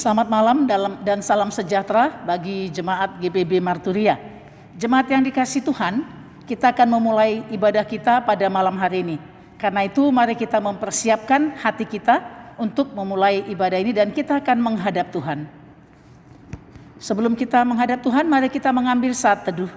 Selamat malam dan salam sejahtera bagi jemaat GPB Marturia. Jemaat yang dikasihi Tuhan, kita akan memulai ibadah kita pada malam hari ini. Karena itu mari kita mempersiapkan hati kita untuk memulai ibadah ini dan kita akan menghadap Tuhan. Sebelum kita menghadap Tuhan, mari kita mengambil saat teduh.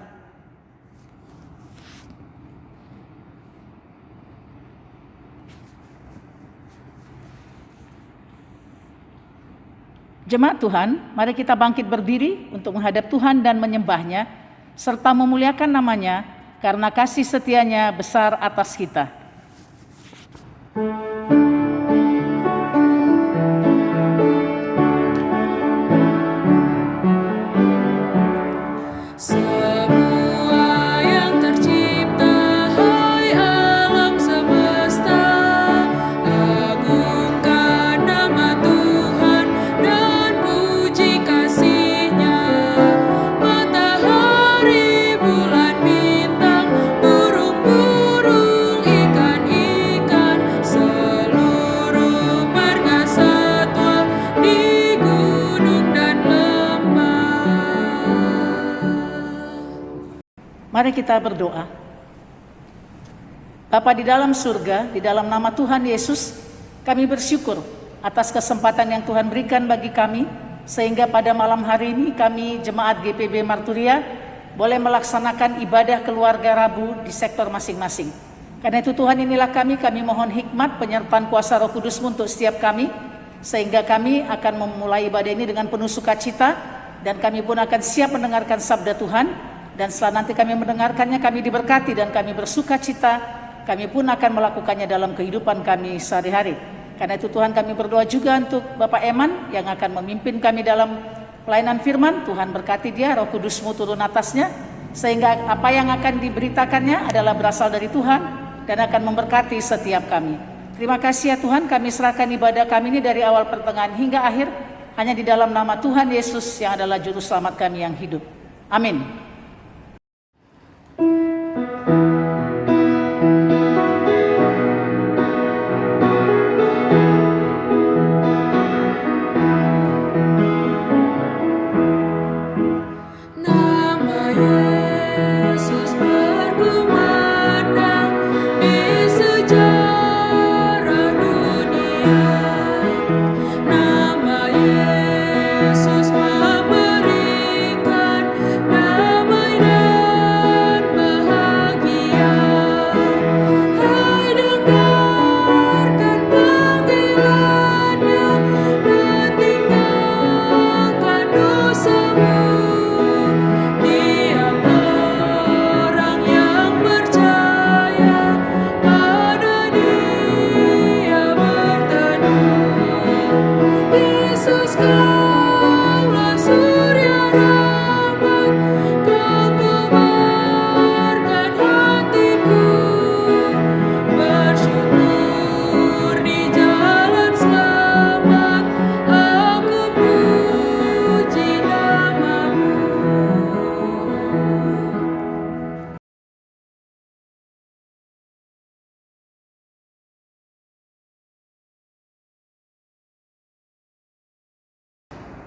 Jemaat Tuhan, mari kita bangkit berdiri untuk menghadap Tuhan dan menyembah-Nya, serta memuliakan nama-Nya, karena kasih setia-Nya besar atas kita. Mari kita berdoa. Bapa di dalam surga, di dalam nama Tuhan Yesus, kami bersyukur atas kesempatan yang Tuhan berikan bagi kami, sehingga pada malam hari ini kami jemaat GPB Marturia boleh melaksanakan ibadah keluarga Rabu di sektor masing-masing. Karena itu Tuhan, inilah kami mohon hikmat penyertaan kuasa Roh Kudus-Mu untuk setiap kami, sehingga kami akan memulai ibadah ini dengan penuh sukacita, dan kami pun akan siap mendengarkan sabda Tuhan. Dan setelah nanti kami mendengarkannya, kami diberkati dan kami bersuka cita, kami pun akan melakukannya dalam kehidupan kami sehari-hari. Karena itu Tuhan, kami berdoa juga untuk Bapak Eman yang akan memimpin kami dalam pelayanan firman. Tuhan berkati dia, Roh Kudus-Mu turun atasnya, sehingga apa yang akan diberitakannya adalah berasal dari Tuhan dan akan memberkati setiap kami. Terima kasih ya Tuhan, kami serahkan ibadah kami ini dari awal pertengahan hingga akhir, hanya di dalam nama Tuhan Yesus yang adalah Juru Selamat kami yang hidup. Amin.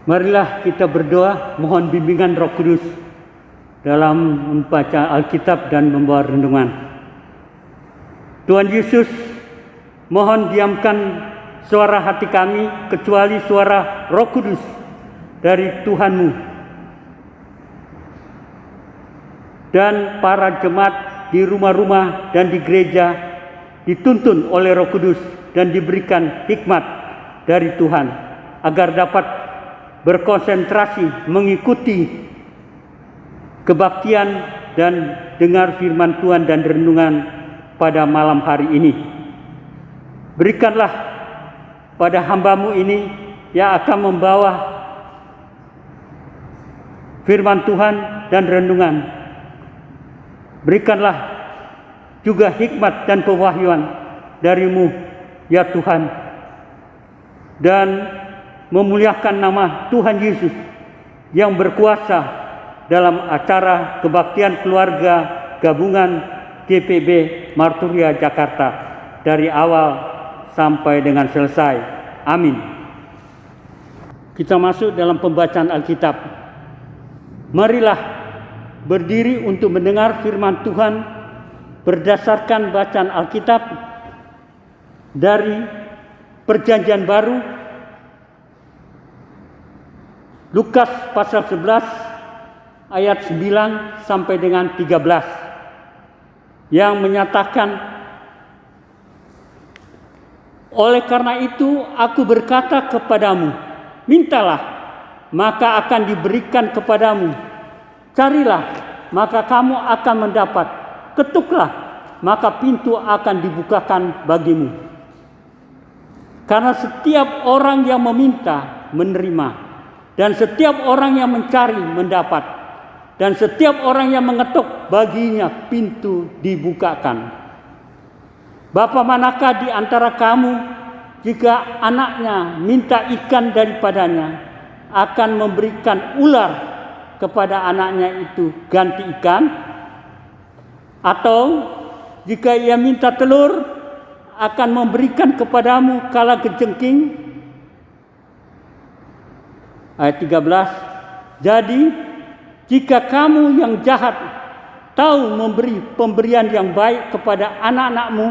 Marilah kita berdoa mohon bimbingan Roh Kudus dalam membaca Alkitab dan membawa renungan. Tuhan Yesus, mohon diamkan suara hati kami kecuali suara Roh Kudus dari Tuhan-Mu. Dan para jemaat di rumah-rumah dan di gereja dituntun oleh Roh Kudus dan diberikan hikmat dari Tuhan agar dapat berkonsentrasi mengikuti kebaktian dan dengar firman Tuhan dan renungan pada malam hari ini. Berikanlah pada hamba-Mu ini yang akan membawa firman Tuhan dan renungan. Berikanlah juga hikmat dan pewahyuan dari-Mu ya Tuhan, dan memuliakan nama Tuhan Yesus yang berkuasa dalam acara kebaktian keluarga gabungan GPB Marturia Jakarta dari awal sampai dengan selesai. Amin. kita masuk dalam pembacaan Alkitab. Marilah berdiri untuk mendengar firman Tuhan berdasarkan bacaan Alkitab dari Perjanjian Baru, Lukas pasal 11 ayat 9 sampai dengan 13 yang menyatakan, oleh karena itu aku berkata kepadamu, mintalah, maka akan diberikan kepadamu. Carilah, maka kamu akan mendapat. Ketuklah, maka pintu akan dibukakan bagimu. Karena setiap orang yang meminta, menerima. Dan setiap orang yang mencari, mendapat. Dan setiap orang yang mengetuk, baginya pintu dibukakan. Bapa manakah di antara kamu, jika anaknya minta ikan daripadanya, akan memberikan ular kepada anaknya itu ganti ikan? Atau jika ia minta telur, akan memberikan kepadamu kala gejengking? Ayat 13. Jadi jika kamu yang jahat tahu memberi pemberian yang baik kepada anak-anakmu,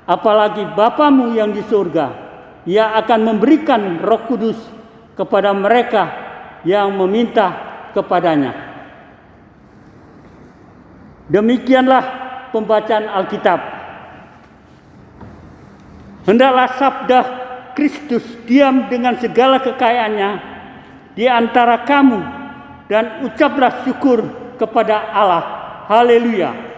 apalagi Bapamu yang di surga, Ia akan memberikan Roh Kudus kepada mereka yang meminta kepadanya. Demikianlah pembacaan Alkitab. Hendaklah sabda Kristus diam dengan segala kekayaannya di antara kamu, dan ucaplah syukur kepada Allah. Haleluya.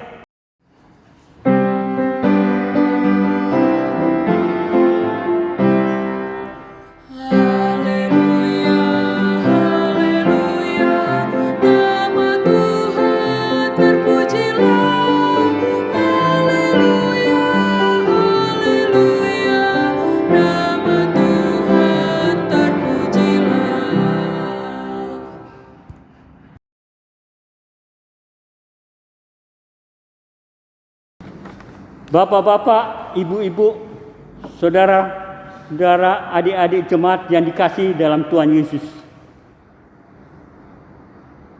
Bapak-bapak, ibu-ibu, saudara-saudara, adik-adik jemaat yang dikasihi dalam Tuhan Yesus.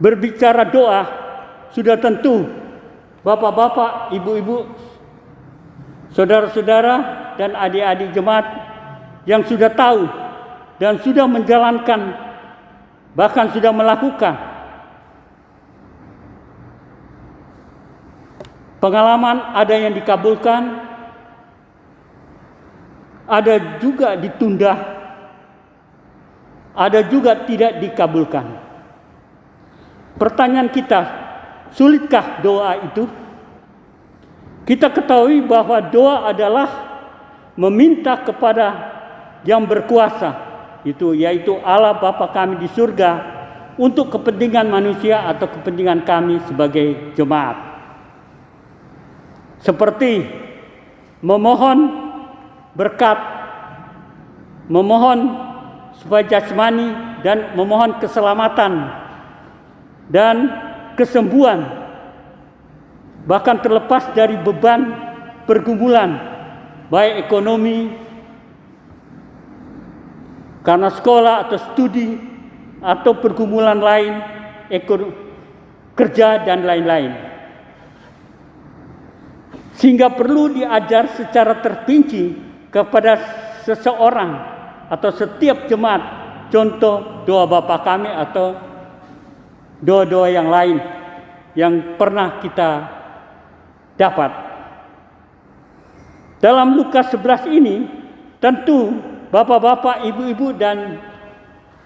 Berbicara doa, sudah tentu bapak-bapak, ibu-ibu, saudara-saudara, dan adik-adik jemaat yang sudah tahu dan sudah menjalankan, bahkan sudah melakukan pengalaman. Ada yang dikabulkan, ada juga ditunda, ada juga tidak dikabulkan. Pertanyaan kita, sulitkah doa itu? Kita ketahui bahwa doa adalah meminta kepada yang berkuasa, yaitu Allah Bapa kami di surga, untuk kepentingan manusia atau kepentingan kami sebagai jemaat. Seperti memohon berkat, memohon supaya jasmani, dan memohon keselamatan dan kesembuhan, bahkan terlepas dari beban pergumulan, baik ekonomi, karena sekolah atau studi, atau pergumulan lain, kerja dan lain-lain. Sehingga perlu diajar secara terperinci kepada seseorang atau setiap jemaat, contoh doa Bapa kami atau doa-doa yang lain yang pernah kita dapat. Dalam Lukas 11 ini, tentu bapak-bapak, ibu-ibu, dan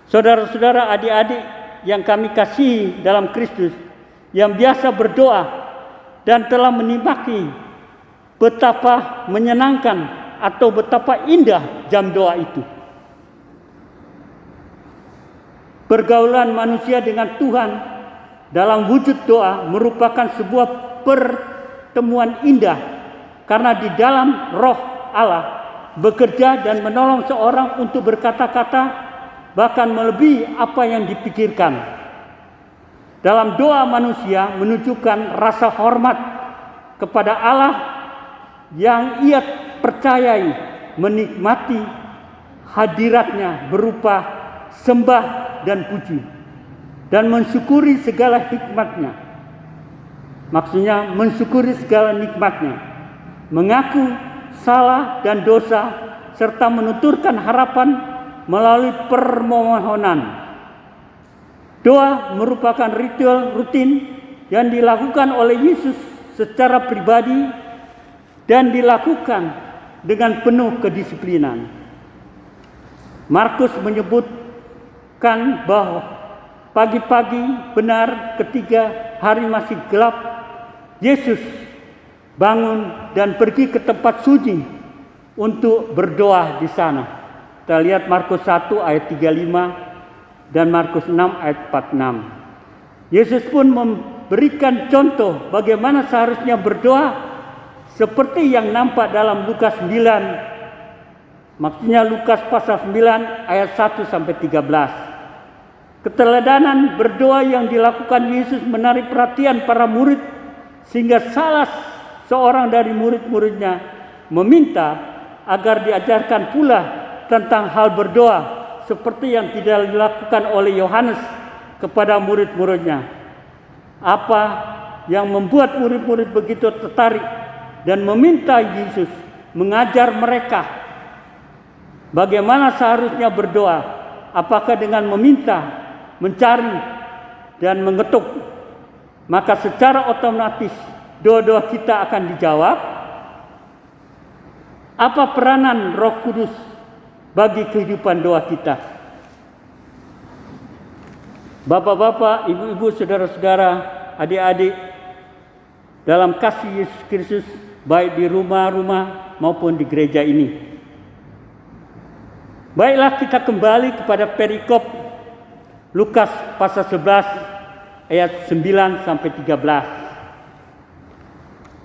saudara-saudara, adik-adik yang kami kasihi dalam Kristus, yang biasa berdoa dan telah menikmati betapa menyenangkan atau betapa indah jam doa itu. Pergaulan manusia dengan Tuhan dalam wujud doa merupakan sebuah pertemuan indah, karena di dalam Roh Allah bekerja dan menolong seorang untuk berkata-kata, bahkan melebihi apa yang dipikirkan. Dalam doa manusia menunjukkan rasa hormat kepada Allah yang ia percayai, menikmati hadiratnya berupa sembah dan puji, dan mensyukuri segala hikmatnya. Maksudnya mensyukuri segala nikmatnya, mengaku salah dan dosa, serta menuturkan harapan melalui permohonan. Doa merupakan ritual rutin yang dilakukan oleh Yesus secara pribadi dan dilakukan dengan penuh kedisiplinan. Markus menyebutkan bahwa pagi-pagi benar ketika hari masih gelap, Yesus bangun dan pergi ke tempat suci untuk berdoa di sana. Kita lihat Markus 1 ayat 35 dan Markus 6 ayat 46. Yesus pun memberikan contoh bagaimana seharusnya berdoa seperti yang nampak dalam Lukas 9. Maksudnya Lukas pasal 9 ayat 1 sampai 13. Keteladanan berdoa yang dilakukan Yesus menarik perhatian para murid, sehingga salah seorang dari murid-muridnya meminta agar diajarkan pula tentang hal berdoa seperti yang tidak dilakukan oleh Yohanes kepada murid-muridnya. Apa yang membuat murid-murid begitu tertarik dan meminta Yesus mengajar mereka bagaimana seharusnya berdoa? Apakah dengan meminta, mencari, dan mengetuk? Maka secara otomatis doa-doa kita akan dijawab. Apa peranan Roh Kudus bagi kehidupan doa kita? Bapak-bapak, ibu-ibu, saudara-saudara, adik-adik, dalam kasih Yesus Kristus, baik di rumah-rumah maupun di gereja ini. Baiklah kita kembali kepada perikop Lukas pasal 11 ayat 9 sampai 13.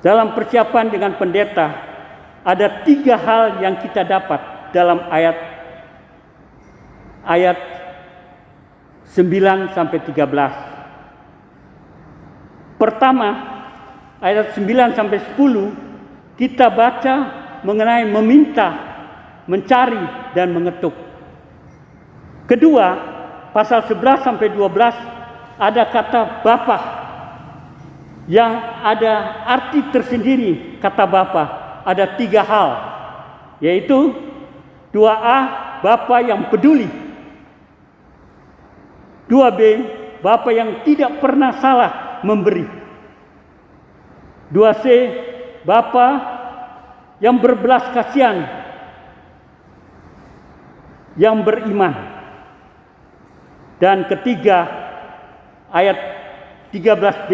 Dalam persiapan dengan pendeta, ada 3 hal yang kita dapat dalam ayat 9 sampai 13. Pertama, ayat 9 sampai 10 kita baca mengenai meminta, mencari, dan mengetuk. Kedua, pasal 11 sampai 12 ada kata Bapa yang ada arti tersendiri. Kata Bapa ada 3 hal, yaitu 2A, Bapa yang peduli. 2B, Bapa yang tidak pernah salah memberi. 2C, Bapa yang berbelas kasihan, yang beriman. Dan ketiga, ayat 13b,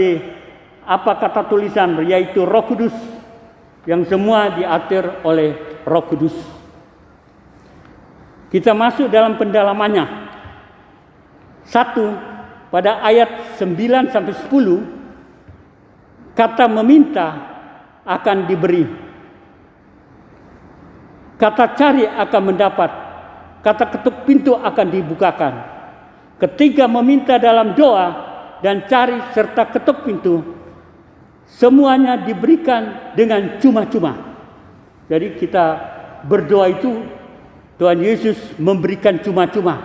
apa kata tulisan, yaitu Roh Kudus, yang semua diatur oleh Roh Kudus. Kita masuk dalam pendalamannya. 1, pada ayat 9 sampai 10, kata meminta akan diberi. Kata cari akan mendapat. Kata ketuk pintu akan dibukakan. Ketika meminta dalam doa dan cari serta ketuk pintu, semuanya diberikan dengan cuma-cuma. Jadi kita berdoa itu Tuhan Yesus memberikan cuma-cuma,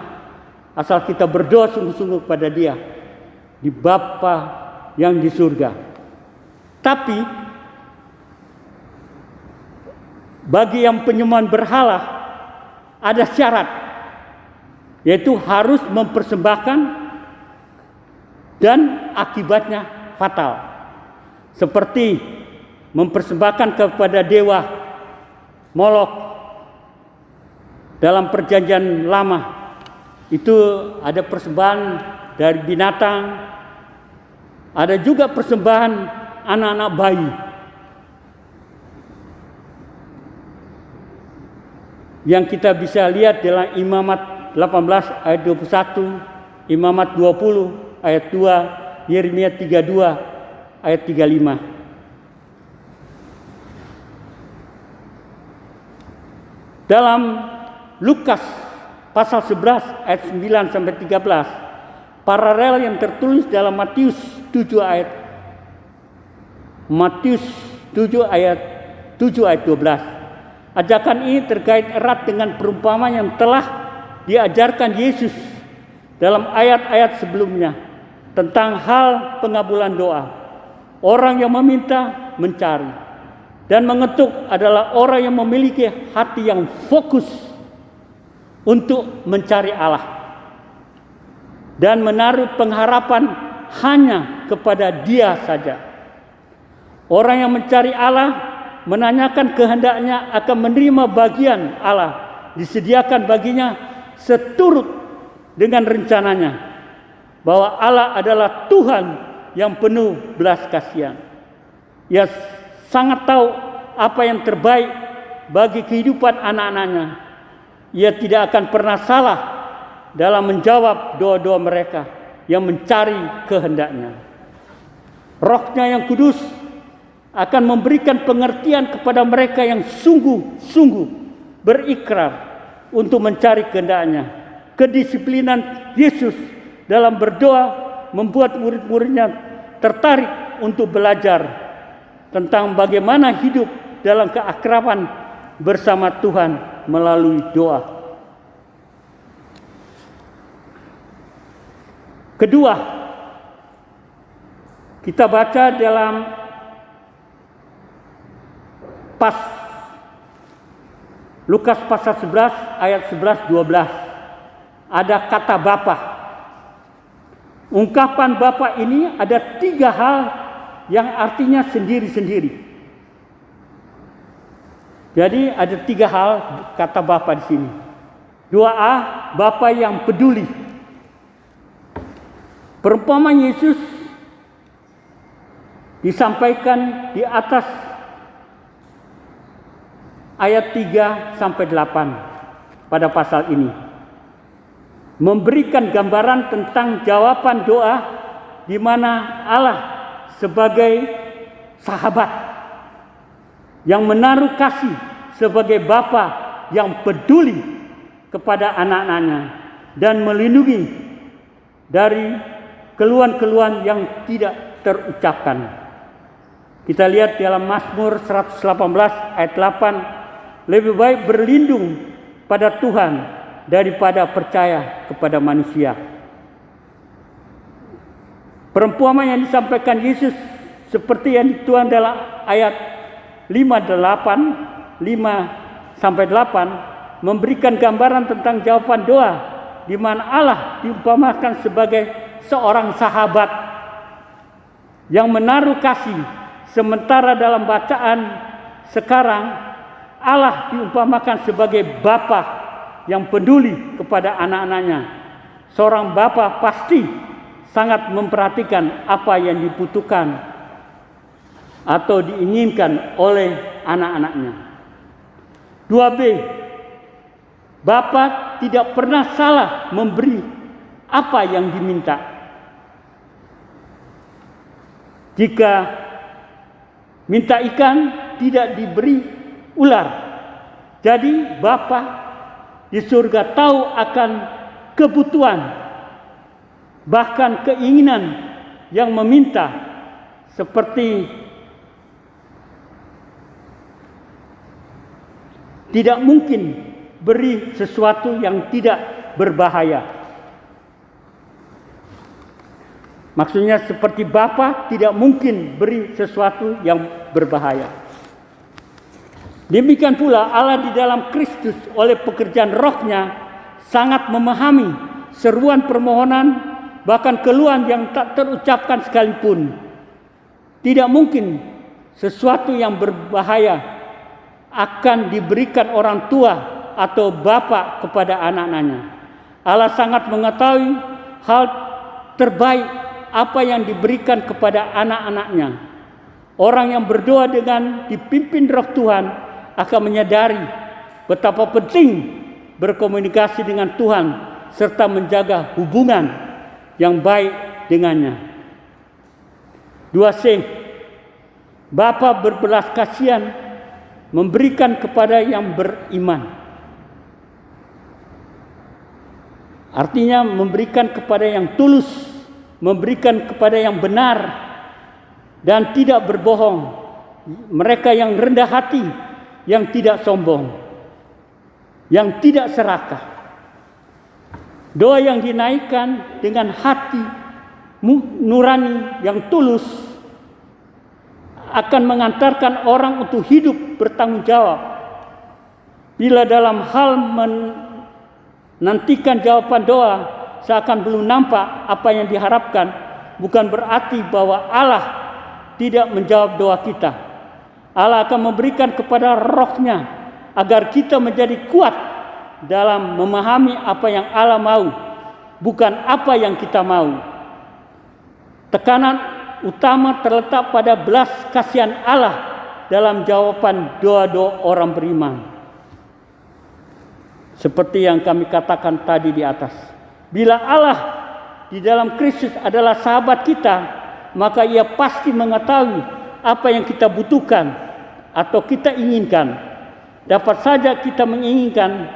asal kita berdoa sungguh-sungguh kepada Dia di Bapa yang di surga. Tapi bagi yang penyembahan berhala ada syarat, yaitu harus mempersembahkan dan akibatnya fatal. Seperti mempersembahkan kepada dewa Molok dalam perjanjian lama. Itu ada persembahan dari binatang, ada juga persembahan anak-anak bayi. Yang kita bisa lihat dalam Imamat 18 ayat 21, Imamat 20 ayat 2, Yeremia 32 ayat 35. Dalam Lukas pasal 11 ayat 9 sampai 13, paralel yang tertulis dalam Matius 7 ayat 7 ayat 12. Ajakan ini terkait erat dengan perumpamaan yang telah diajarkan Yesus dalam ayat-ayat sebelumnya tentang hal pengabulan doa. Orang yang meminta mencari, dan mengetuk adalah orang yang memiliki hati yang fokus untuk mencari Allah dan menaruh pengharapan hanya kepada Dia saja. Orang yang mencari Allah menanyakan kehendaknya akan menerima bagian Allah disediakan baginya seturut dengan rencananya, bahwa Allah adalah Tuhan yang penuh belas kasihan. Ia sangat tahu apa yang terbaik bagi kehidupan anak-anaknya. Ia tidak akan pernah salah dalam menjawab doa-doa mereka yang mencari kehendaknya. Roh-Nya yang kudus akan memberikan pengertian kepada mereka yang sungguh-sungguh berikrar untuk mencari kehendaknya. Kedisiplinan Yesus dalam berdoa membuat murid-muridnya tertarik untuk belajar tentang bagaimana hidup dalam keakraban bersama Tuhan melalui doa. Kedua, kita baca dalam Lukas pasal 11 ayat 11-12 ada kata Bapa. Ungkapan Bapa ini ada 3 hal yang artinya sendiri-sendiri. Jadi ada 3 hal kata Bapa di sini. 2a, Bapa yang peduli. Perumpamaan Yesus disampaikan di atas ayat 3-8 pada pasal ini. Memberikan gambaran tentang jawaban doa di mana Allah sebagai sahabat yang menaruh kasih, sebagai Bapa yang peduli kepada anak-anaknya dan melindungi dari keluhan-keluhan yang tidak terucapkan. Kita lihat dalam Mazmur 118 ayat 8, lebih baik berlindung pada Tuhan daripada percaya kepada manusia. Perumpamaan yang disampaikan Yesus seperti yang dituang dalam ayat 5-8 memberikan gambaran tentang jawaban doa di mana Allah diumpamakan sebagai seorang sahabat yang menaruh kasih, sementara dalam bacaan sekarang Allah diumpamakan sebagai Bapa yang peduli kepada anak-anaknya. Seorang bapa pasti sangat memperhatikan apa yang dibutuhkan atau diinginkan oleh anak-anaknya. 2b, Bapa tidak pernah salah memberi apa yang diminta. Jika minta ikan tidak diberi ular. Jadi Bapa di surga tahu akan kebutuhan, bahkan keinginan yang meminta, seperti tidak mungkin beri sesuatu yang tidak berbahaya. Maksudnya seperti Bapa tidak mungkin beri sesuatu yang berbahaya. Demikian pula Allah di dalam Kristus oleh pekerjaan Roh-Nya sangat memahami seruan permohonan, bahkan keluhan yang tak terucapkan sekalipun. Tidak mungkin sesuatu yang berbahaya akan diberikan orang tua atau bapa kepada anak-anaknya. Allah sangat mengetahui hal terbaik apa yang diberikan kepada anak-anaknya. Orang yang berdoa dengan dipimpin Roh Tuhan akan menyadari betapa penting berkomunikasi dengan Tuhan serta menjaga hubungan yang baik dengannya. 2c, Bapa berbelas kasihan memberikan kepada yang beriman. Artinya memberikan kepada yang tulus, memberikan kepada yang benar dan tidak berbohong. Mereka yang rendah hati, yang tidak sombong, yang tidak serakah. Doa yang dinaikkan dengan hati nurani yang tulus akan mengantarkan orang untuk hidup bertanggung jawab. Bila dalam hal menantikan jawaban doa seakan belum nampak apa yang diharapkan, bukan berarti bahwa Allah tidak menjawab doa kita. Allah akan memberikan kepada rohnya agar kita menjadi kuat dalam memahami apa yang Allah mau, bukan apa yang kita mau. Tekanan utama terletak pada belas kasihan Allah dalam jawaban doa-doa orang beriman. Seperti yang kami katakan tadi di atas. Bila Allah di dalam Kristus adalah sahabat kita, maka Ia pasti mengetahui apa yang kita butuhkan atau kita inginkan. Dapat saja kita menginginkan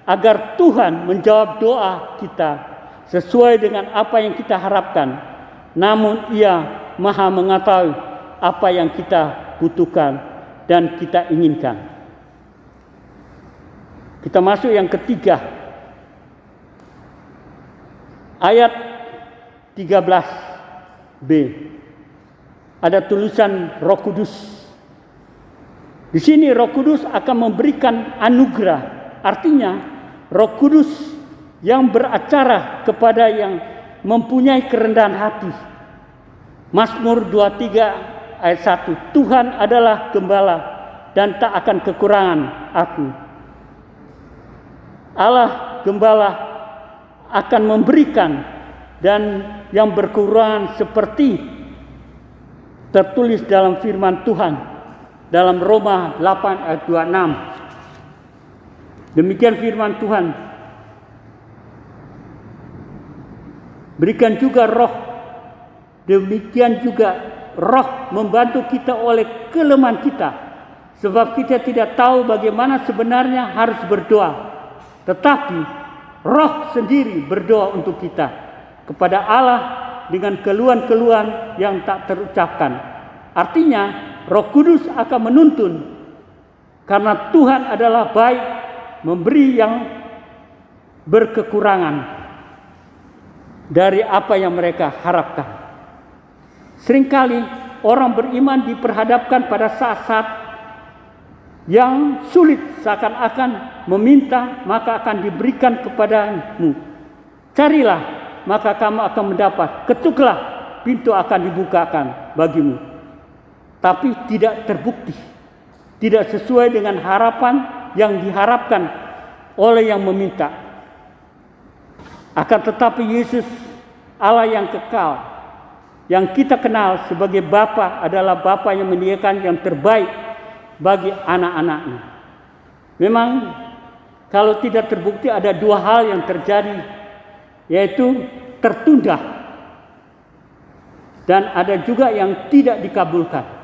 agar Tuhan menjawab doa kita sesuai dengan apa yang kita harapkan. Namun Ia Maha mengetahui apa yang kita butuhkan dan kita inginkan. Kita masuk yang ketiga. Ayat 13b. Ada tulisan Roh Kudus. Di sini Roh Kudus akan memberikan anugerah. Artinya Roh Kudus yang beracara kepada yang mempunyai kerendahan hati. Mazmur 23 ayat 1. Tuhan adalah gembala dan tak akan kekurangan aku. Allah gembala akan memberikan dan yang berkekurangan seperti tertulis dalam firman Tuhan dalam Roma 8 ayat 26. Demikian firman Tuhan. Berikan juga roh. Demikian juga roh membantu kita oleh kelemahan kita. Sebab kita tidak tahu bagaimana sebenarnya harus berdoa. Tetapi roh sendiri berdoa untuk kita kepada Allah dengan keluhan-keluhan yang tak terucapkan. Artinya Roh Kudus akan menuntun karena Tuhan adalah baik, memberi yang berkekurangan dari apa yang mereka harapkan. Seringkali orang beriman diperhadapkan pada saat-saat yang sulit, seakan-akan meminta maka akan diberikan kepadamu. Carilah maka kamu akan mendapat. Ketuklah pintu akan dibukakan bagimu. Tapi tidak terbukti, tidak sesuai dengan harapan yang diharapkan oleh yang meminta. Akan tetapi Yesus Allah yang kekal, yang kita kenal sebagai Bapa, adalah Bapa yang menyediakan yang terbaik bagi anak-anaknya. Memang kalau tidak terbukti ada dua hal yang terjadi, yaitu tertunda dan ada juga yang tidak dikabulkan.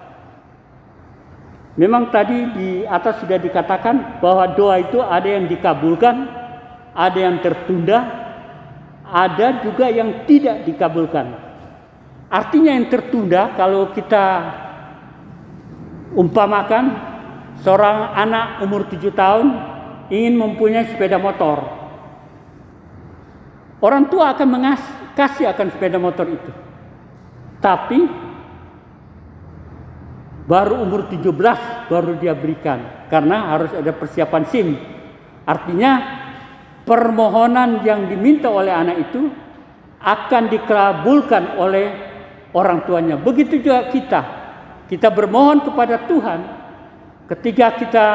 Memang tadi di atas sudah dikatakan bahwa doa itu ada yang dikabulkan, ada yang tertunda, ada juga yang tidak dikabulkan. Artinya yang tertunda, kalau kita umpamakan seorang anak umur 7 tahun ingin mempunyai sepeda motor. Orang tua akan kasih akan sepeda motor itu. Tapi baru umur 17 baru dia berikan, karena harus ada persiapan SIM. Artinya permohonan yang diminta oleh anak itu akan dikabulkan oleh orang tuanya. Begitu juga kita bermohon kepada Tuhan ketika kita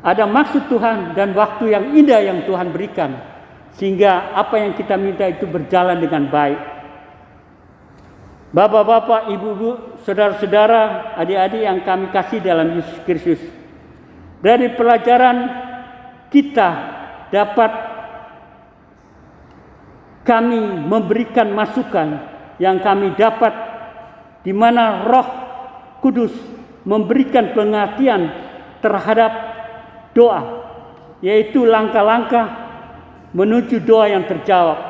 ada maksud Tuhan dan waktu yang indah yang Tuhan berikan, sehingga apa yang kita minta itu berjalan dengan baik. Bapak-bapak, ibu-ibu, saudara-saudara, adik-adik yang kami kasih dalam Yesus Kristus, dari pelajaran kita dapat kami memberikan masukan yang kami dapat, di mana Roh Kudus memberikan pengertian terhadap doa, yaitu langkah-langkah menuju doa yang terjawab.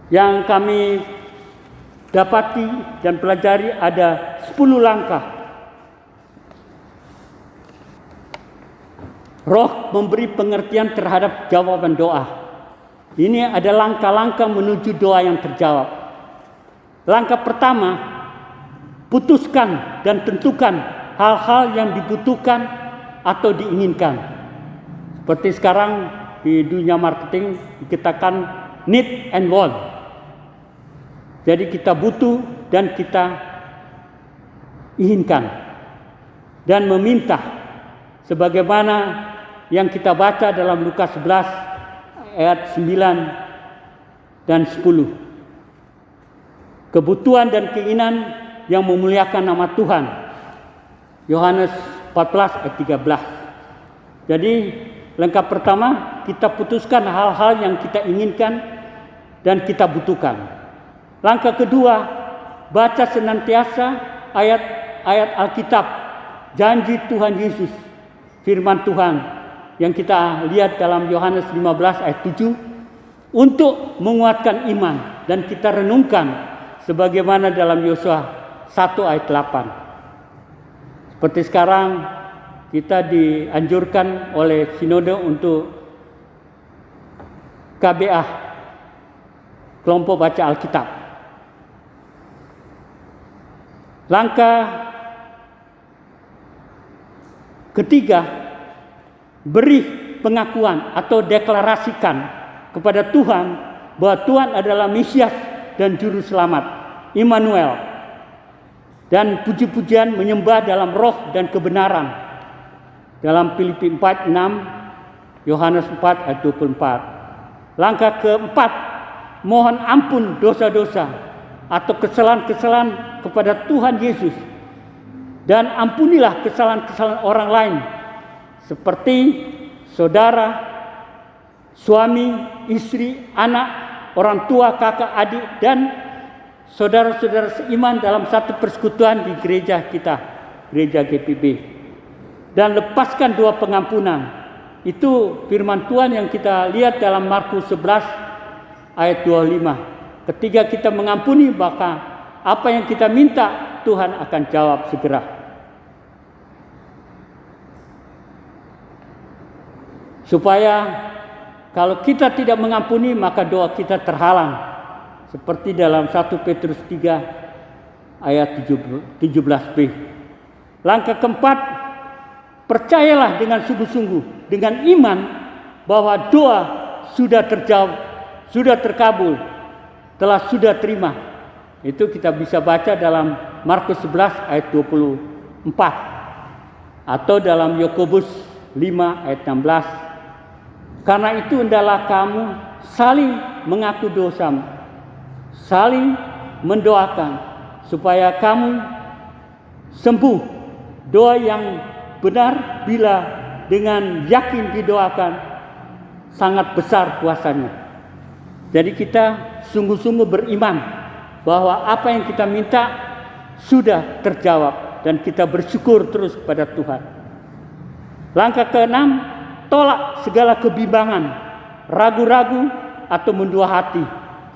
Yang kami dapati dan pelajari ada 10 langkah. Roh memberi pengertian terhadap jawaban doa. Ini ada langkah-langkah menuju doa yang terjawab. Langkah pertama, putuskan dan tentukan hal-hal yang dibutuhkan atau diinginkan. Seperti sekarang di dunia marketing dikatakan need and want. Jadi kita butuh dan kita inginkan dan meminta, sebagaimana yang kita baca dalam Lukas 11 ayat 9 dan 10. Kebutuhan dan keinginan yang memuliakan nama Tuhan. Yohanes 14 ayat 13. Jadi langkah pertama, kita putuskan hal-hal yang kita inginkan dan kita butuhkan. Langkah kedua, baca senantiasa ayat-ayat Alkitab, janji Tuhan Yesus, firman Tuhan yang kita lihat dalam Yohanes 15 ayat 7 untuk menguatkan iman, dan kita renungkan sebagaimana dalam Yosua 1 ayat 8. Seperti sekarang kita dianjurkan oleh Sinode untuk KBA, kelompok baca Alkitab. Langkah ketiga, beri pengakuan atau deklarasikan kepada Tuhan bahwa Tuhan adalah Mesias dan Juru Selamat, Immanuel. Dan puji-pujian menyembah dalam roh dan kebenaran. Dalam Filipi 4, 6, Yohanes 4 ayat 24. Langkah keempat, mohon ampun dosa-dosa atau kesalahan-kesalahan kepada Tuhan Yesus. Dan ampunilah kesalahan-kesalahan orang lain, seperti saudara, suami, istri, anak, orang tua, kakak, adik, dan saudara-saudara seiman dalam satu persekutuan di gereja kita, gereja GPB. Dan lepaskan doa pengampunan. Itu firman Tuhan yang kita lihat dalam Markus 11 ayat 25. Ketika kita mengampuni, maka apa yang kita minta Tuhan akan jawab segera. Supaya kalau kita tidak mengampuni, maka doa kita terhalang. Seperti dalam 1 Petrus 3 ayat 17b. Langkah keempat, percayalah dengan sungguh-sungguh, dengan iman, bahwa doa sudah terjawab, sudah terkabul, sudah terima. Itu kita bisa baca dalam Markus 11 ayat 24. Atau dalam Yakobus 5 ayat 16. Karena itu hendaklah kamu saling mengaku dosamu, saling mendoakan supaya kamu sembuh. Doa yang benar bila dengan yakin didoakan sangat besar kuasanya. Jadi kita sungguh-sungguh beriman bahwa apa yang kita minta sudah terjawab, dan kita bersyukur terus kepada Tuhan. Langkah keenam, tolak segala kebimbangan, ragu-ragu atau mendua hati.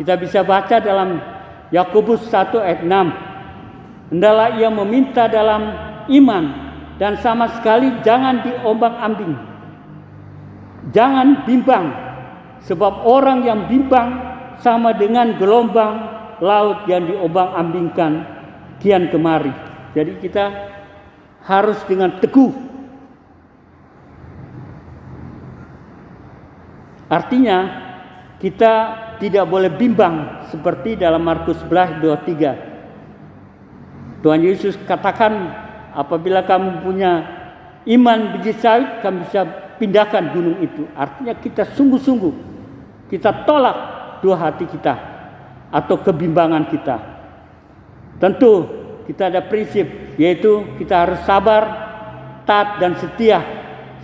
Kita bisa baca dalam Yakobus 1 ayat 6. Hendaklah ia meminta dalam iman, dan sama sekali jangan diombang-ambing. Jangan bimbang, sebab orang yang bimbang sama dengan gelombang laut yang diombang-ambingkan kian kemari. Jadi kita harus dengan teguh. Artinya kita tidak boleh bimbang seperti dalam Markus 11 23. Tuhan Yesus katakan, apabila kamu punya iman biji sawit, kamu bisa pindahkan gunung itu. Artinya kita sungguh-sungguh, kita tolak dua hati kita atau kebimbangan kita. Tentu kita ada prinsip, yaitu kita harus sabar, taat dan setia,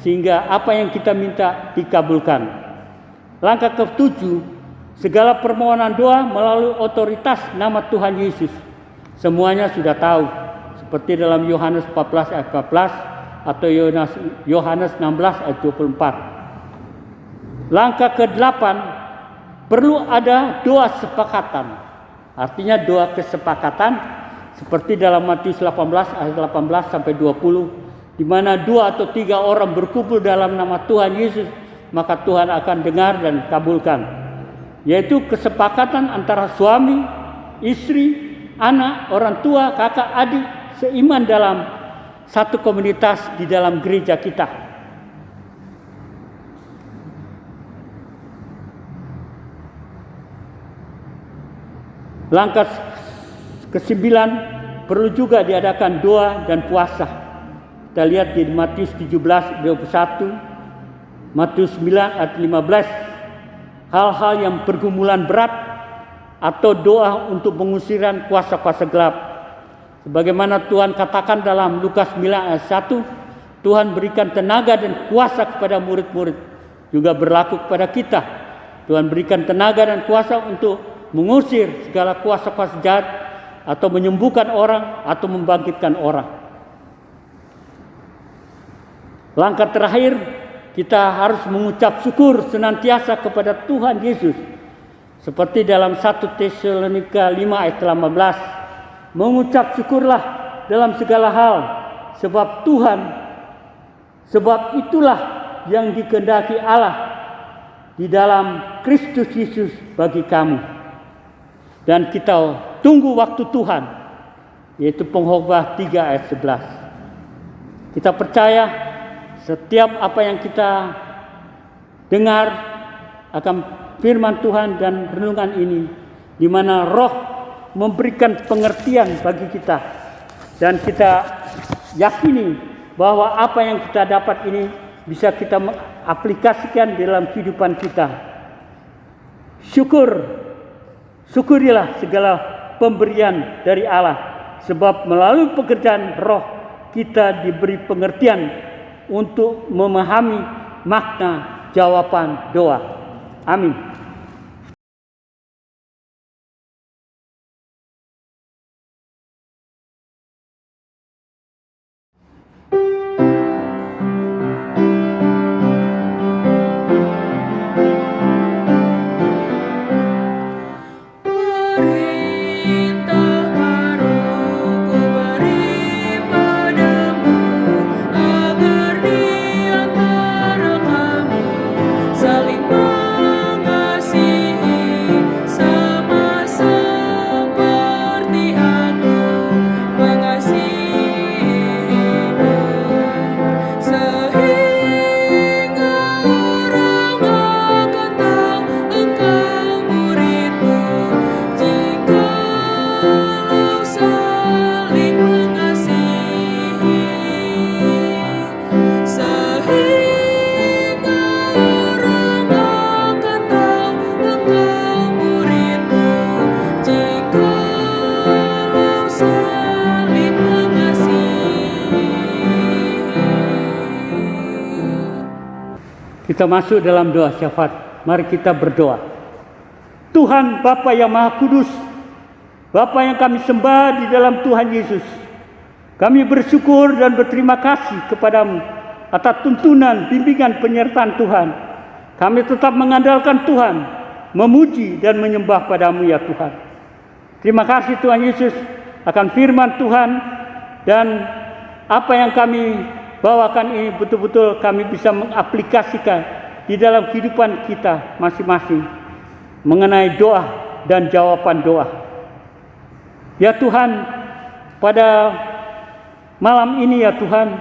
sehingga apa yang kita minta dikabulkan. Langkah ke-7, segala permohonan doa melalui otoritas nama Tuhan Yesus. Semuanya sudah tahu, seperti dalam Yohanes 14 ayat 14 atau Yohanes 16 ayat 24. Langkah ke-8, perlu ada doa sepakatan. Artinya doa kesepakatan seperti dalam Matius 18 ayat 18 sampai 20 di mana 2 atau 3 orang berkumpul dalam nama Tuhan Yesus, maka Tuhan akan dengar dan kabulkan. Yaitu kesepakatan antara suami, istri, anak, orang tua, kakak, adik, seiman dalam satu komunitas di dalam gereja kita. Langkah ke-9, perlu juga diadakan doa dan puasa. Kita lihat di Matius 17:21, Matius 9 ayat 15. Hal-hal yang pergumulan berat atau doa untuk pengusiran kuasa-kuasa gelap. Sebagaimana Tuhan katakan dalam Lukas 9 ayat 1, Tuhan berikan tenaga dan kuasa kepada murid-murid. Juga berlaku kepada kita. Tuhan berikan tenaga dan kuasa untuk mengusir segala kuasa-kuasa jahat, atau menyembuhkan orang, atau membangkitkan orang. Langkah terakhir, kita harus mengucap syukur senantiasa kepada Tuhan Yesus. Seperti dalam 1 Tesalonika 5 ayat 18. Mengucap syukurlah dalam segala hal, sebab itulah yang dikehendaki Allah di dalam Kristus Yesus bagi kamu. Dan kita tunggu waktu Tuhan, yaitu Pengkhotbah 3 ayat 11. Kita percaya setiap apa yang kita dengar akan firman Tuhan dan renungan ini, di mana Roh memberikan pengertian bagi kita, dan kita yakini bahwa apa yang kita dapat ini bisa kita aplikasikan dalam kehidupan kita. Syukurilah segala pemberian dari Allah, sebab melalui pekerjaan Roh kita diberi pengertian untuk memahami makna jawaban doa. Amin. Kita masuk dalam doa syafaat. Mari kita berdoa. Tuhan Bapa yang Maha Kudus, Bapa yang kami sembah di dalam Tuhan Yesus, kami bersyukur dan berterima kasih kepadamu atas tuntunan, bimbingan, penyertaan Tuhan. Kami tetap mengandalkan Tuhan, memuji dan menyembah padamu ya Tuhan. Terima kasih Tuhan Yesus akan firman Tuhan, dan apa yang kami bawakan ini betul-betul kami bisa mengaplikasikan di dalam kehidupan kita masing-masing mengenai doa dan jawaban doa. Ya Tuhan, pada malam ini ya Tuhan,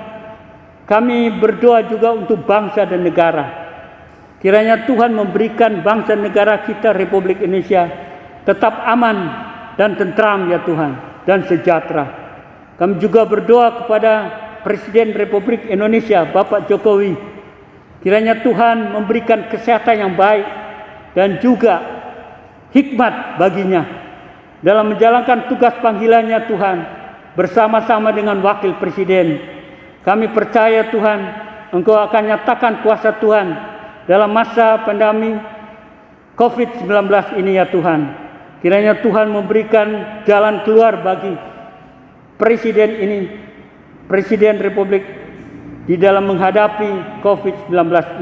kami berdoa juga untuk bangsa dan negara. Kiranya Tuhan memberikan bangsa dan negara kita Republik Indonesia tetap aman dan tentram ya Tuhan, dan sejahtera. Kami juga berdoa kepada Presiden Republik Indonesia Bapak Jokowi, kiranya Tuhan memberikan kesehatan yang baik dan juga hikmat baginya dalam menjalankan tugas panggilannya Tuhan, bersama-sama dengan Wakil Presiden. Kami percaya Tuhan, Engkau akan nyatakan kuasa Tuhan dalam masa pandemi COVID-19 ini ya Tuhan. Kiranya Tuhan memberikan jalan keluar bagi Presiden ini, Presiden Republik, di dalam menghadapi COVID-19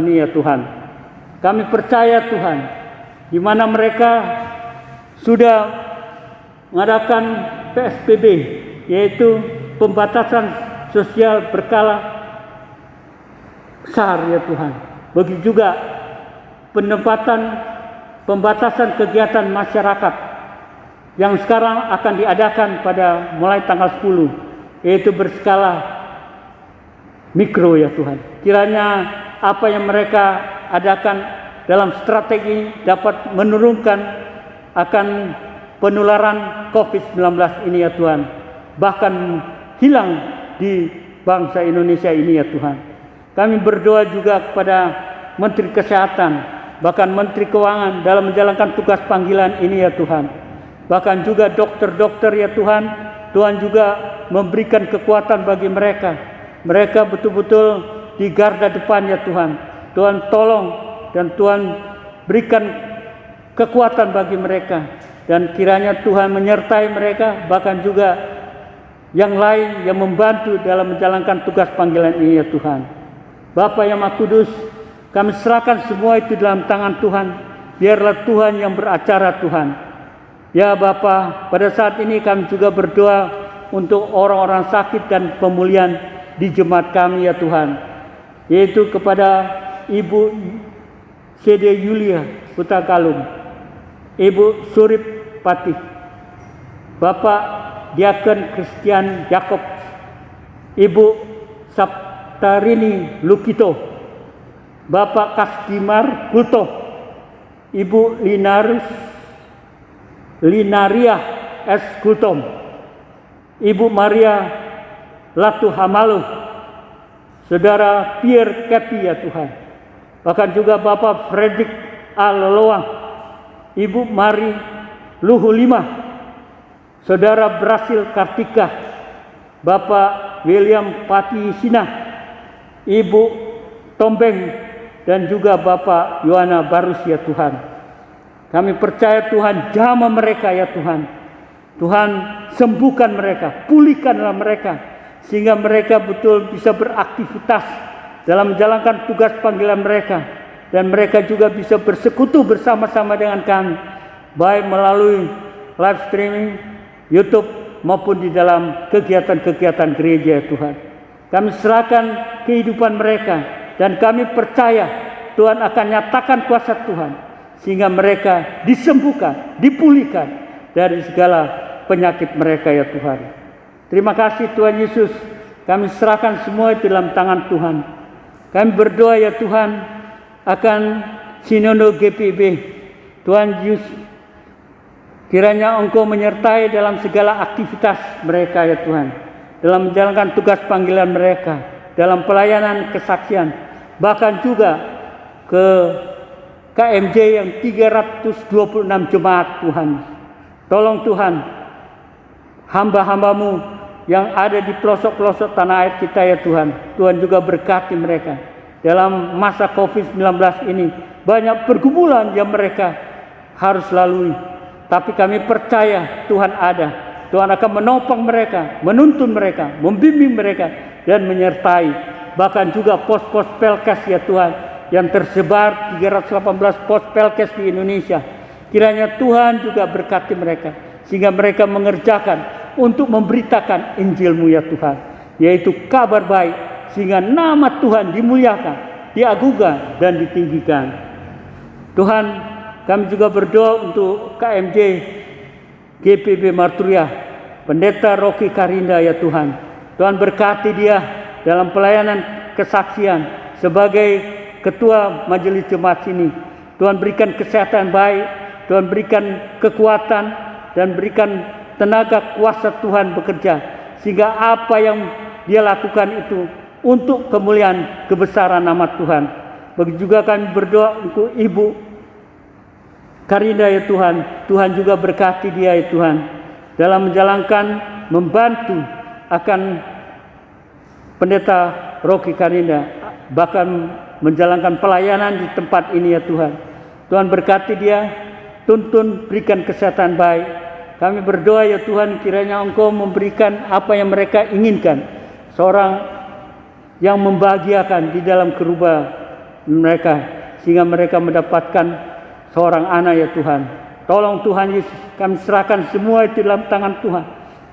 ini ya Tuhan. Kami percaya Tuhan, di mana mereka sudah mengadakan PSBB, yaitu pembatasan sosial berkala besar ya Tuhan. Begitu juga pembatasan kegiatan masyarakat yang sekarang akan diadakan pada mulai tanggal 10, yaitu berskala mikro ya Tuhan. Kiranya apa yang mereka adakan dalam strategi dapat menurunkan akan penularan COVID-19 ini ya Tuhan. Bahkan hilang di bangsa Indonesia ini ya Tuhan. Kami berdoa juga kepada Menteri Kesehatan, bahkan Menteri Keuangan dalam menjalankan tugas panggilan ini ya Tuhan. Bahkan juga dokter-dokter ya Tuhan, Tuhan juga memberikan kekuatan bagi mereka. Mereka betul-betul di garda depan ya Tuhan. Tuhan tolong dan Tuhan berikan kekuatan bagi mereka. Dan kiranya Tuhan menyertai mereka, bahkan juga yang lain yang membantu dalam menjalankan tugas panggilan ini ya Tuhan. Bapa yang Maha Kudus, kami serahkan semua itu dalam tangan Tuhan. Biarlah Tuhan yang beracara Tuhan. Ya Bapa, pada saat ini kami juga berdoa untuk orang-orang sakit dan pemulihan di jemaat kami ya Tuhan. Yaitu kepada Ibu CD Yulia Huta Galung, Ibu Surip Patih, Bapak Diaken Christian Jakob, Ibu Saptarini Lukito, Bapak Kasdimar Kulto, Ibu Linaria S. Kultom, Ibu Maria Latu Hamalu, Saudara Pierre Kepi ya Tuhan. Bahkan juga Bapak Fredrik A. Loloang, Ibu Mari Luhu Lima, Saudara Brasil Kartika, Bapak William Pati Sina, Ibu Tombeng, dan juga Bapak Yohana Barus ya Tuhan. Kami percaya Tuhan jamah mereka ya Tuhan. Tuhan sembuhkan mereka, pulihkanlah mereka, sehingga mereka betul bisa beraktivitas dalam menjalankan tugas panggilan mereka. Dan mereka juga bisa bersekutu bersama-sama dengan kami, baik melalui live streaming, YouTube, maupun di dalam kegiatan-kegiatan gereja ya Tuhan. Kami serahkan kehidupan mereka, dan kami percaya Tuhan akan nyatakan kuasa Tuhan, sehingga mereka disembuhkan, dipulihkan dari segala penyakit mereka ya Tuhan. Terima kasih Tuhan Yesus. Kami serahkan semua itu dalam tangan Tuhan. Kami berdoa ya Tuhan akan Sinode GPIB. Tuhan Yesus, kiranya Engkau menyertai dalam segala aktivitas mereka ya Tuhan, dalam menjalankan tugas panggilan mereka, dalam pelayanan kesaksian, bahkan juga ke KMJ yang 326 jemaat Tuhan. Tolong Tuhan, hamba-hambamu yang ada di pelosok-pelosok tanah air kita ya Tuhan. Tuhan juga berkati mereka. Dalam masa COVID-19 ini banyak pergumulan yang mereka harus lalui. Tapi kami percaya Tuhan ada. Tuhan akan menopang mereka, menuntun mereka, membimbing mereka, dan menyertai. Bahkan juga pos-pos Pelkes ya Tuhan, yang tersebar 318 pos Pelkes di Indonesia. Kiranya Tuhan juga berkati mereka, sehingga mereka mengerjakan untuk memberitakan Injil-Mu ya Tuhan, yaitu kabar baik, sehingga nama Tuhan dimuliakan, diagungkan, dan ditinggikan. Tuhan, kami juga berdoa untuk KMJ GPIB Marturia, Pendeta Rocky Karinda ya Tuhan. Tuhan berkati dia dalam pelayanan kesaksian sebagai ketua majelis jemaat sini. Tuhan berikan kesehatan baik, Tuhan berikan kekuatan, dan berikan tenaga kuasa Tuhan bekerja, sehingga apa yang dia lakukan itu untuk kemuliaan kebesaran nama Tuhan. Begitu juga kami berdoa untuk Ibu Karinda ya Tuhan. Tuhan juga berkati dia ya Tuhan, dalam menjalankan, membantu akan Pendeta Rocky Karinda, bahkan menjalankan pelayanan di tempat ini ya Tuhan. Tuhan berkati dia, tuntun, berikan kesehatan baik. Kami berdoa ya Tuhan, kiranya Engkau memberikan apa yang mereka inginkan, seorang yang membahagiakan di dalam kerubah mereka, sehingga mereka mendapatkan seorang anak ya Tuhan. Tolong Tuhan Yesus, kami serahkan semua itu dalam tangan Tuhan.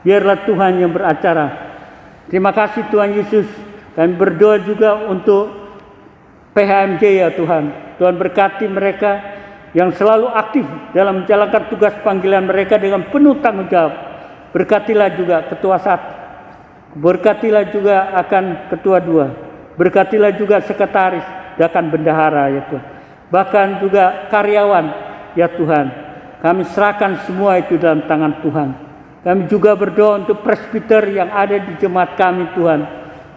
Biarlah Tuhan yang beracara. Terima kasih Tuhan Yesus. Kami berdoa juga untuk PHMJ ya Tuhan. Tuhan berkati mereka yang selalu aktif dalam menjalankan tugas panggilan mereka dengan penuh tanggung jawab. Berkatilah juga ketua 1, berkatilah juga akan ketua 2, berkatilah juga sekretaris dan bendahara ya Tuhan. Bahkan juga karyawan ya Tuhan. Kami serahkan semua itu dalam tangan Tuhan. Kami juga berdoa untuk presbiter yang ada di jemaat kami Tuhan.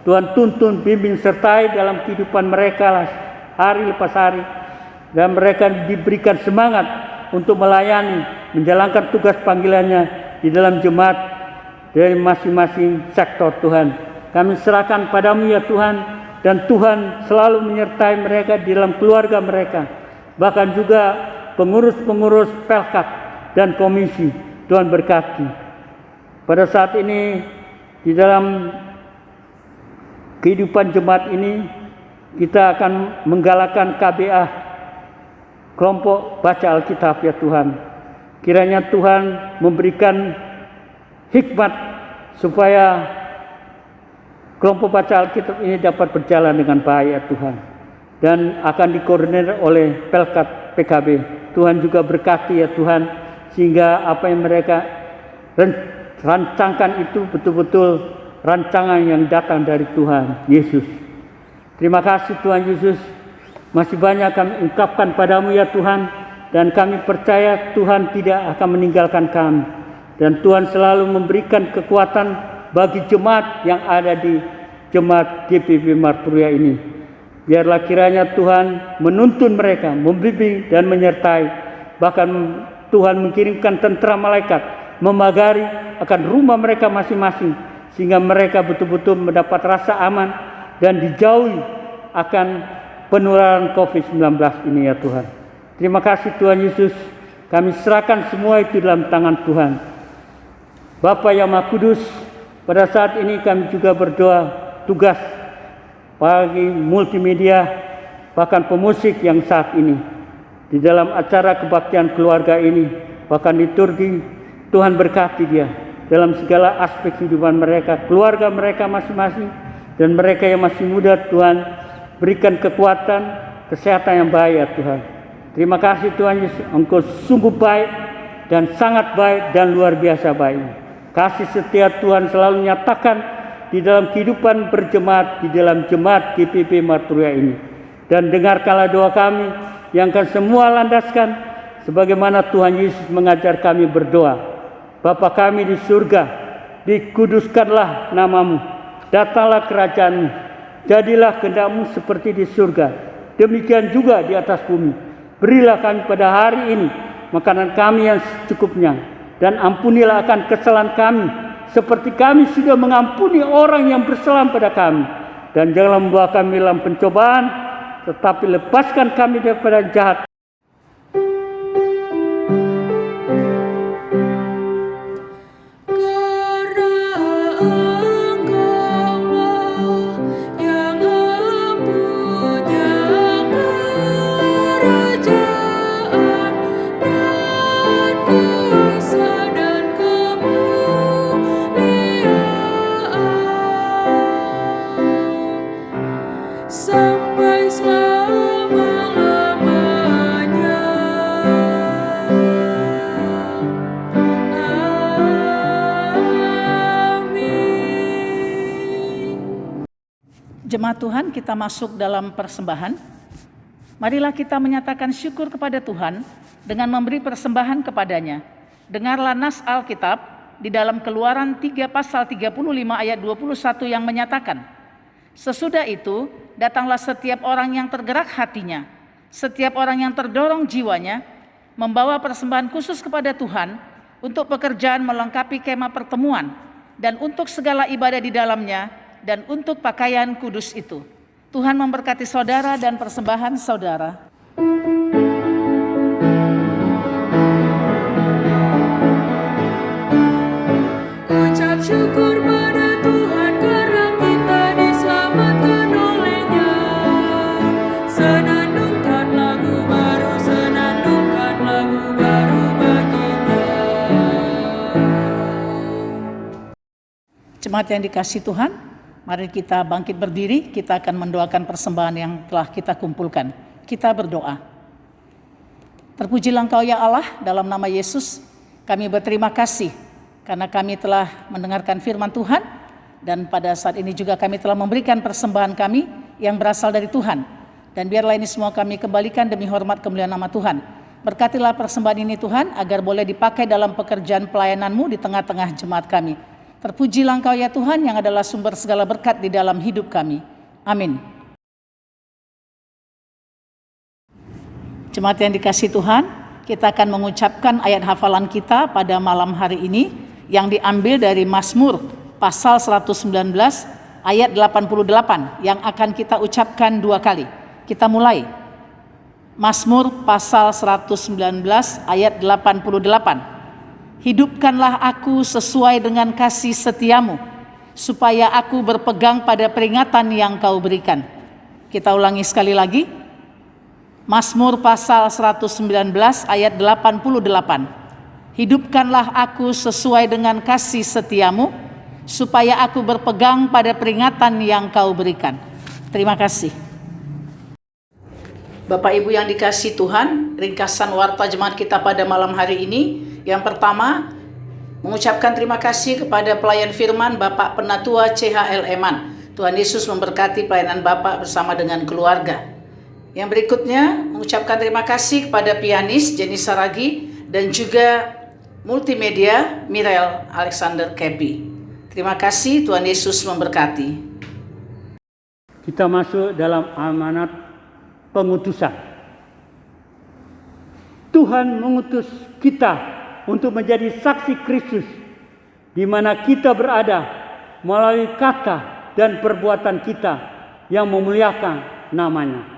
Tuhan tuntun, bimbing, sertai dalam kehidupan mereka hari lepas hari. Dan mereka diberikan semangat untuk melayani, menjalankan tugas panggilannya di dalam jemaat dari masing-masing sektor Tuhan. Kami serahkan padamu ya Tuhan, dan Tuhan selalu menyertai mereka di dalam keluarga mereka. Bahkan juga pengurus-pengurus pelkat dan komisi, Tuhan berkati. Pada saat ini di dalam kehidupan jemaat ini kita akan menggalakkan KBA, kelompok baca Alkitab ya Tuhan. Kiranya Tuhan memberikan hikmat supaya kelompok baca Alkitab ini dapat berjalan dengan baik ya Tuhan. Dan akan dikoordinir oleh Pelkat PKB. Tuhan juga berkati ya Tuhan, sehingga apa yang mereka rancangkan itu betul-betul rancangan yang datang dari Tuhan Yesus. Terima kasih Tuhan Yesus. Masih banyak kami ungkapkan padamu ya Tuhan, dan kami percaya Tuhan tidak akan meninggalkan kami, dan Tuhan selalu memberikan kekuatan bagi jemaat yang ada di jemaat GPB Marturia ini. Biarlah kiranya Tuhan menuntun mereka, membimbing dan menyertai. Bahkan Tuhan mengirimkan tentara malaikat memagari akan rumah mereka masing-masing, sehingga mereka betul-betul mendapat rasa aman dan dijauhi akan penularan COVID-19 ini ya Tuhan. Terima kasih Tuhan Yesus. Kami serahkan semua itu dalam tangan Tuhan. Bapa yang Maha Kudus, pada saat ini kami juga berdoa tugas bagi multimedia, bahkan pemusik yang saat ini di dalam acara kebaktian keluarga ini, bahkan liturgi, Tuhan berkati dia dalam segala aspek kehidupan mereka, keluarga mereka masing-masing, dan mereka yang masih muda. Tuhan berikan kekuatan, kesehatan yang baik ya Tuhan. Terima kasih Tuhan Yesus, Engkau sungguh baik dan sangat baik dan luar biasa baik. Kasih setia Tuhan selalu nyatakan di dalam kehidupan berjemaat, di dalam jemaat GPB Marturia ini. Dan dengarkanlah doa kami yang akan semua landaskan sebagaimana Tuhan Yesus mengajar kami berdoa. Bapa kami di surga, dikuduskanlah namamu, datanglah kerajaanmu, jadilah kehendak-Mu seperti di surga, demikian juga di atas bumi. Berilah kami pada hari ini makanan kami yang secukupnya, dan ampunilah akan kesalahan kami seperti kami sudah mengampuni orang yang bersalah pada kami. Dan janganlah membawa kami dalam pencobaan, tetapi lepaskan kami daripada jahat. Sampai selama-lamanya. Amin. Jemaat Tuhan, kita masuk dalam persembahan. Marilah kita menyatakan syukur kepada Tuhan dengan memberi persembahan kepadanya. Dengarlah nas Alkitab di dalam Keluaran 3 pasal 35 ayat 21 yang menyatakan, sesudah itu datanglah setiap orang yang tergerak hatinya, setiap orang yang terdorong jiwanya, membawa persembahan khusus kepada Tuhan untuk pekerjaan melengkapi kemah pertemuan dan untuk segala ibadah di dalamnya dan untuk pakaian kudus itu. Tuhan memberkati saudara dan persembahan saudara. Ucap syukur pada Tuhan karena kita diselamatkan oleh-Nya. Senandungkan lagu baru, senandungkan lagu baru bagi-Nya. Jemaat yang dikasihi Tuhan, Mari kita bangkit berdiri, kita akan mendoakan persembahan yang telah kita kumpulkan. Kita berdoa. Terpujilah Engkau ya Allah, dalam nama Yesus, kami berterima kasih karena kami telah mendengarkan firman Tuhan, dan pada saat ini juga kami telah memberikan persembahan kami yang berasal dari Tuhan. Dan biarlah ini semua kami kembalikan demi hormat kemuliaan nama Tuhan. Berkatilah persembahan ini Tuhan, agar boleh dipakai dalam pekerjaan pelayanan-Mu di tengah-tengah jemaat kami. Terpujilah Engkau ya Tuhan, yang adalah sumber segala berkat di dalam hidup kami. Amin. Jemaat yang dikasihi Tuhan, kita akan mengucapkan ayat hafalan kita pada malam hari ini yang diambil dari Mazmur pasal 119 ayat 88 yang akan kita ucapkan 2 kali. Kita mulai. Mazmur pasal 119 ayat 88. Hidupkanlah aku sesuai dengan kasih setiamu, supaya aku berpegang pada peringatan yang kau berikan. Kita ulangi sekali lagi. Mazmur pasal 119 ayat 88. Hidupkanlah aku sesuai dengan kasih setiamu, supaya aku berpegang pada peringatan yang kau berikan. Terima kasih. Bapak Ibu yang dikasihi Tuhan, ringkasan warta jemaat kita pada malam hari ini. Yang pertama, mengucapkan terima kasih kepada pelayan firman Bapak Penatua CHL Eman. Tuhan Yesus memberkati pelayanan Bapak bersama dengan keluarga. Yang berikutnya, mengucapkan terima kasih kepada pianis Jenny Saragi dan juga multimedia Mirel Alexander Kepi. Terima kasih, Tuhan Yesus memberkati. Kita masuk dalam amanat pengutusan. Tuhan mengutus kita untuk menjadi saksi Kristus di mana kita berada melalui kata dan perbuatan kita yang memuliakan namanya.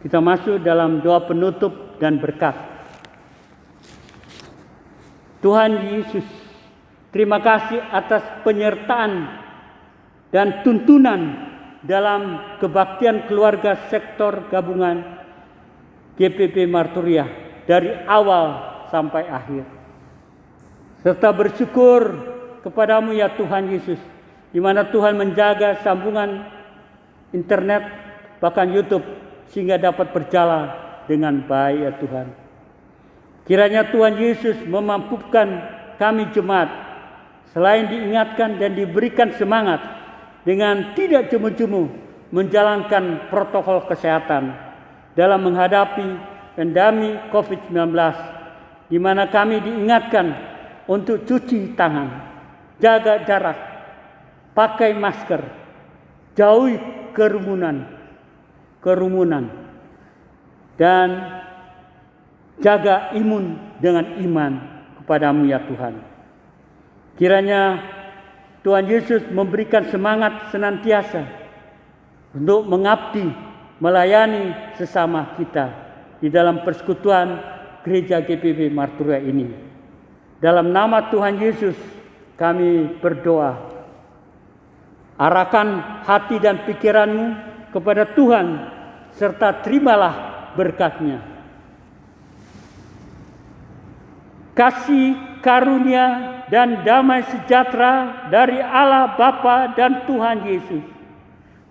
Kita masuk dalam doa penutup dan berkat. Tuhan Yesus, terima kasih atas penyertaan dan tuntunan dalam kebaktian keluarga sektor gabungan GPB Marturia dari awal sampai akhir. Serta bersyukur kepadamu ya Tuhan Yesus, di mana Tuhan menjaga sambungan internet bahkan YouTube sehingga dapat berjalan dengan baik ya Tuhan. Kiranya Tuhan Yesus memampukan kami jemaat selain diingatkan dan diberikan semangat dengan tidak jemu-jemu menjalankan protokol kesehatan dalam menghadapi pandemi COVID-19, di mana kami diingatkan untuk cuci tangan, jaga jarak, pakai masker, jauhi kerumunan, dan jaga imun dengan iman kepadamu ya Tuhan. Kiranya Tuhan Yesus memberikan semangat senantiasa untuk mengabdi, melayani sesama kita di dalam persekutuan Gereja GPB Marturia ini. Dalam nama Tuhan Yesus kami berdoa. Arahkan hati dan pikiranmu kepada Tuhan, serta terimalah berkat-Nya. Kasih karunia, dan damai sejahtera dari Allah Bapa dan Tuhan Yesus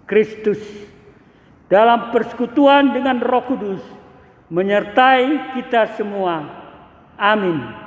Kristus dalam persekutuan dengan Roh Kudus menyertai kita semua. Amin.